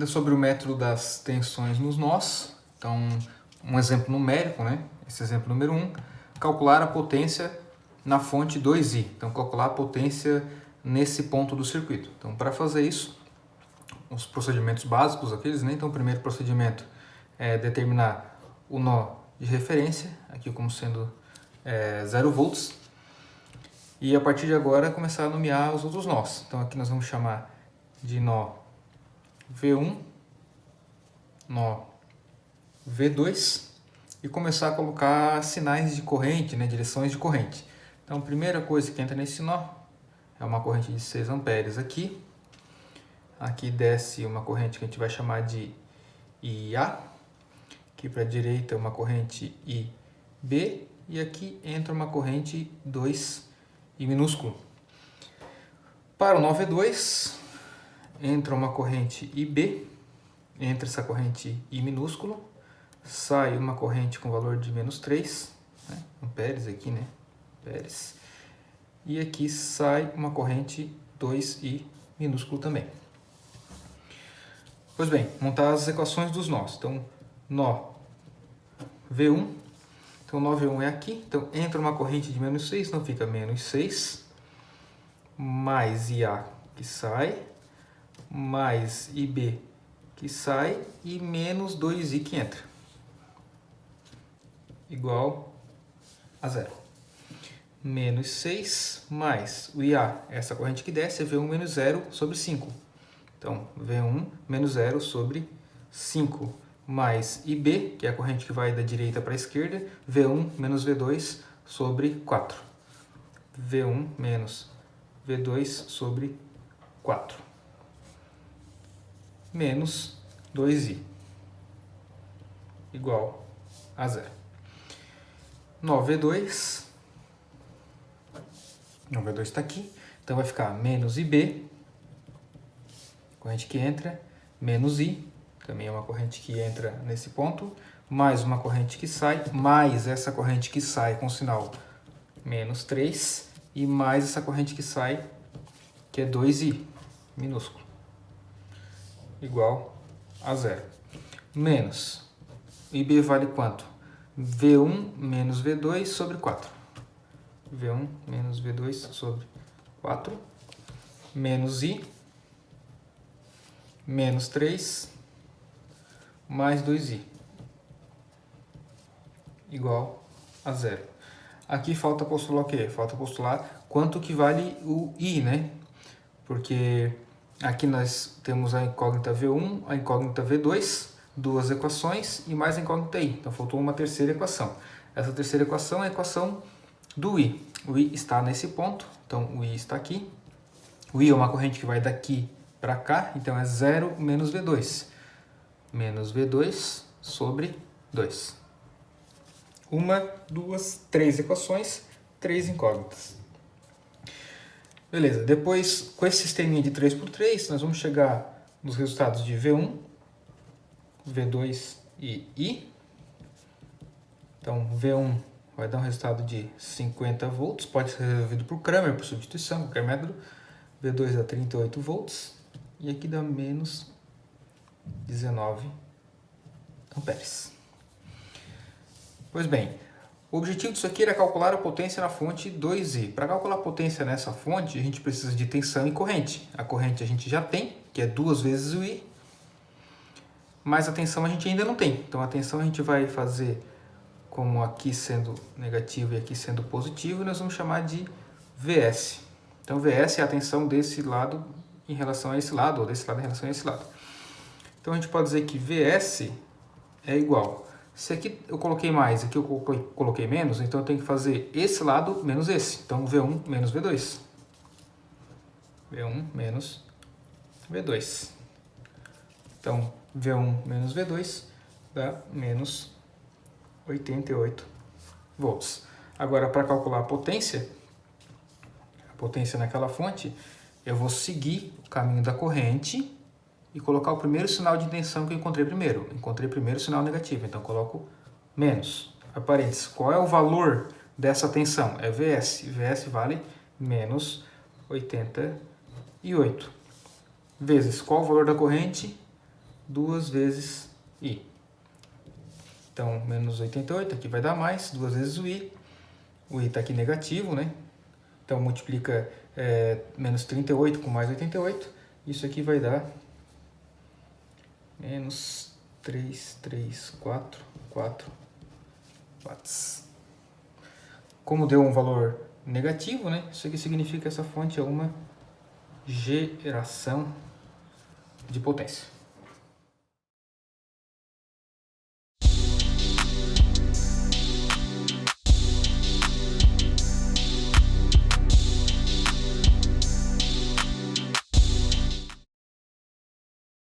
Ainda sobre o método das tensões nos nós, então um exemplo numérico, né? Esse exemplo número 1, calcular a potência na fonte 2i. Então calcular a potência nesse ponto do circuito. Então para fazer isso, os procedimentos básicos aqueles, né? Então o primeiro procedimento é determinar o nó de referência, aqui como sendo 0 volts. E a partir de agora começar a nomear os outros nós. Então aqui nós vamos chamar de nó V1, nó V2 e começar a colocar sinais de corrente, né, direções de corrente. Então a primeira coisa que entra nesse nó é uma corrente de 6 amperes aqui. Aqui desce uma corrente que a gente vai chamar de IA. Aqui para a direita uma corrente IB e aqui entra uma corrente 2I minúsculo. Para o nó V2 entra uma corrente IB, entra essa corrente I minúsculo, sai uma corrente com valor de menos 3, né, amperes aqui, né, amperes, e aqui sai uma corrente 2I minúsculo também. Pois bem, montar as equações dos nós. Então, nó V1, então nó V1 é aqui, então entra uma corrente de menos 6, então fica menos 6, mais IA que sai, mais IB que sai e menos 2I que entra, igual a 0. Menos 6 mais o IA, essa corrente que desce, é V1 menos 0 sobre 5. Então, V1 menos 0 sobre 5, mais IB, que é a corrente que vai da direita para a esquerda, V1 menos V2 sobre 4. V1 menos V2 sobre 4. Menos 2i, igual a 0. Nó V2 está aqui, então vai ficar menos IB, corrente que entra, menos I, também é uma corrente que entra nesse ponto, mais uma corrente que sai, mais essa corrente que sai com sinal menos 3, e mais essa corrente que sai, que é 2I, minúsculo, igual a 0. Menos, IB vale quanto? V1 menos V2 sobre 4. V1 menos V2 sobre 4. Menos I, menos 3, mais 2i, igual a 0. Aqui falta postular o quê? Falta postular quanto que vale o I, né? Porque aqui nós temos a incógnita V1, a incógnita V2, duas equações e mais a incógnita I. Então faltou uma terceira equação. Essa terceira equação é a equação do I. O I está nesse ponto, então o I está aqui. O I é uma corrente que vai daqui para cá, então é 0 menos V2. Menos V2 sobre 2. Uma, duas, três equações, três incógnitas. Beleza, depois com esse sisteminha de 3×3, nós vamos chegar nos resultados de V1, V2 e I. Então, V1 vai dar um resultado de 50 volts, pode ser resolvido por Cramer, por substituição, qualquer método. V2 dá 38 volts e aqui dá menos 19 amperes. Pois bem, o objetivo disso aqui era calcular a potência na fonte 2i. Para calcular a potência nessa fonte, a gente precisa de tensão e corrente. A corrente a gente já tem, que é 2 vezes o i, mas a tensão a gente ainda não tem. Então a tensão a gente vai fazer como aqui sendo negativo e aqui sendo positivo, e nós vamos chamar de Vs. Então Vs é a tensão desse lado em relação a esse lado, ou desse lado em relação a esse lado. Então a gente pode dizer que Vs é igual. Se aqui eu coloquei mais, aqui eu coloquei menos, então eu tenho que fazer esse lado menos esse. Então V1 menos V2. V1 menos V2. Então V1 menos V2 dá menos 88 volts. Agora, para calcular a potência naquela fonte, eu vou seguir o caminho da corrente e colocar o primeiro sinal de tensão que eu encontrei primeiro. Encontrei primeiro o sinal negativo, então coloco menos. Parênteses, qual é o valor dessa tensão? É Vs. Vs vale menos 88. Vezes, qual o valor da corrente? 2 vezes I. Então, menos 88, aqui vai dar mais, 2 vezes o I. O I está aqui negativo, né? Então, multiplica menos 38 com mais 88. Isso aqui vai dar menos 3,344 watts. Como deu um valor negativo, né? Isso aqui significa que essa fonte é uma geração de potência.